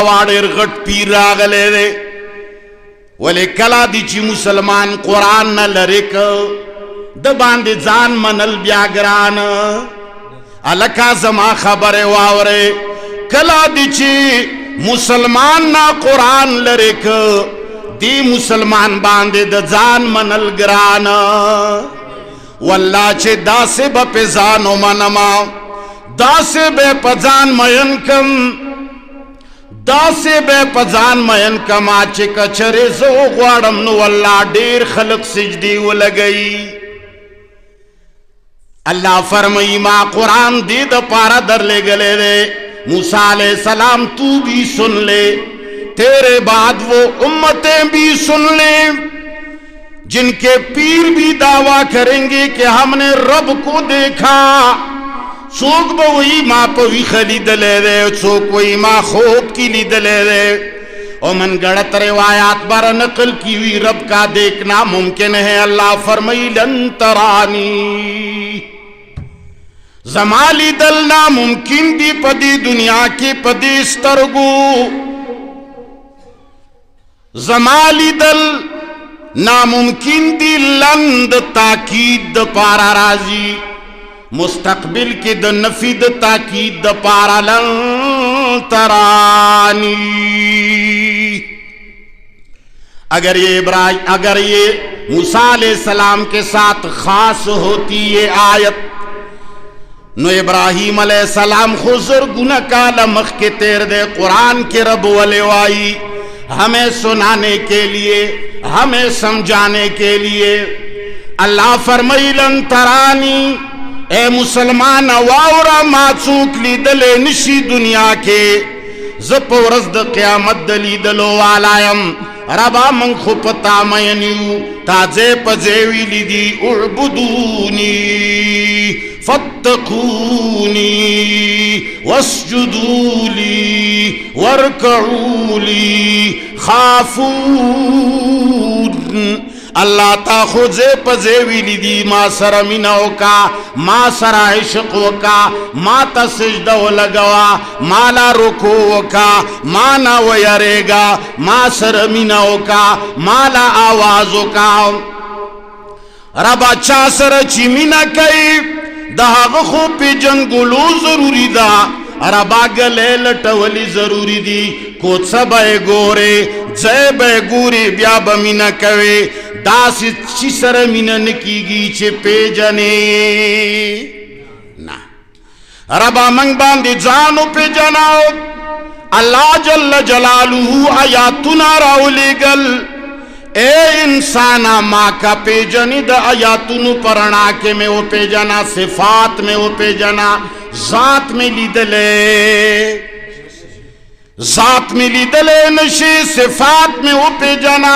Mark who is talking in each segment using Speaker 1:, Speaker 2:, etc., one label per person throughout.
Speaker 1: वाडेर गट पीर रागले दे वले कला दिची मुसलमान कुरान न लरिक द बांदे जान मनल ब्याग्रान अलका जमा खबरे वावरे कला दिची मुसलमान ना कुरान लरिक दी मुसलमान बांदे द जान मनल ग्रान वल्ला चे दासे बपे जानो मनमा दासे बे पजान मयनकम दासे बे पजान मयन कमाचे कचरे जो ग्वाड़म नु अल्लाह डेर खलक सिजदी लगई। अल्लाह फरमाई मां कुरान दे द पारा दर ले गले रे मूसा अलैहि सलाम तू भी सुन ले, तेरे बाद वो उम्मतें भी सुन ले जिनके पीर भी दावा करेंगे कि हमने रब को देखा। चोक वही माँ पवी खली दले रे चोक वही माँ खोप की ली दले रे और मन गढ़त रिवायात बार नकल की हुई रब का देखना मुमकिन है। अल्लाह फरमाई लन तरानी जमाली दल ना मुमकिन दी पदी दुनिया की पदी स्तरगु जमाली दल नामुमकिन दी लंद ताकीद पारा राजी मुस्तकबिल के द नफीद ताकीद द पारा लन तरानी। अगर ये मूसा अलैहिस्सलाम के साथ खास होती ये आयत नो इब्राहिम अलैहिस्सलाम खुजर गुना काला मख के तेर दे कुरान के रब वले वाई हमें सुनाने के लिए हमें समझाने के लिए। अल्लाह फरमाई लन तरानी ए मुसलमान वावरा माचूक ली दले निशी दुनिया के जपोरस द क़यामत दली दलो वालायम रबा मन खुपता मयनियु ताजे पजेवी लिदी उअबुदूनी फत्तकूनी वस्जुदूली वरकऊली खाफून। अल्लाह ता खुजे पजेवी लिदी मा सरा मिनाओ का मा सरा इश्क़ो का मा ता सिजदा लगवा माला रुको का माना वयरेगा मा सरा मिनाओ का माला आवाजों का रबा चा सरा चिमिना कई दहाग खो पे जंगुलो जरूरी दा रबा गले लटवली जरूरी दी कोचा बे गोरे जय बे गोरे ब्या बमिना कवे दास चिसर मिनन कीगी चे पे जने ना रबा मंग बांधे जानो पे जनाओ अल्लाह जल्ल जलालुहु आयातुना राउलेगल ए इंसाना माँ का पे जनी द आयातुनु परणा के में वो पे जना सिफात में वो पे जना जात में लीदले जात में लीदले नशे सिफात में वो पे जना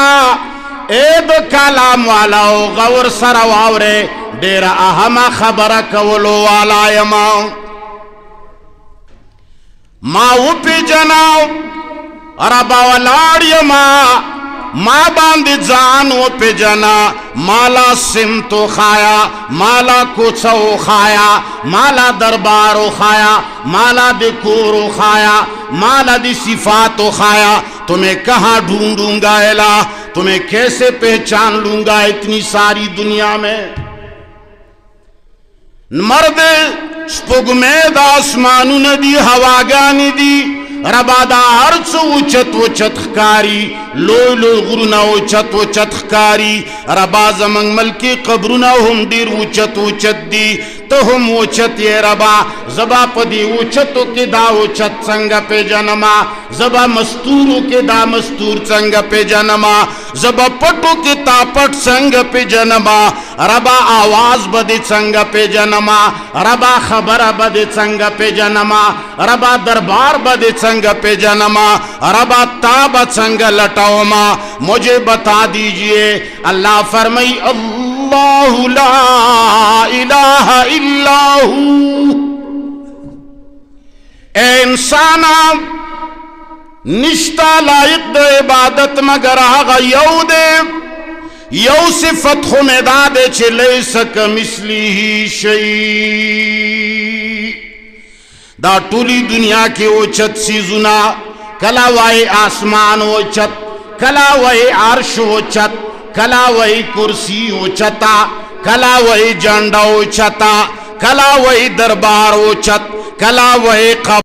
Speaker 1: ए दो कलाम वाला हो गौर सरवावरे डेरा अहमा खबरा कवलो वाला यमा माँ वो पे जनाओ अरबा वालाड़ यमा माँ बांधे जान वो पे जना माला सिम तो खाया माला कुछ वो खाया माला दरबारो खाया माला दिकोरो खाया माला दी सिफातो खाया। तुम्हें कहाँ ढूंढूंगा एला तुम्हें कैसे पहचान लूंगा इतनी सारी दुनिया में। मर्द स्पुगमेद आसमानु नदी हवागानी दी रबादा हर्च उचत कारी लोय लोय गुरुना उचत कारी रबा जमंग मल की कब्रुना हम दीर उचत दी तो हम उचत ये रबा जबा पदी उचतो के दा उचत संग पे जनमा जबा मस्तूरों के दा मस्तूर संग पे जनमा जबा पटो के तापट संग पे जनमा रबा आवाज बदे संग पे जनमा रबा खबर बदे संग पे जनमा रबा दरबार बदे संग पे जनमा रबा ताब संग लटाओ मा मुझे बता दीजिए। अल्लाह फरमाई अल्लाहु ला इलाहा इल्लाहु ए इंसाना निश्ता लायक द इबादत मगर आगा यौदे यौ सिफत खुमेदादे चले सक मिसली ही शई दा टूली दुनिया के ओचत सीजुना कला वही आसमान ओचत, कला वही अर्श ओचत, कला वही कुर्सी ओचता, कला वही झंडा ओचता, कला वही दरबार ओचत, कला वही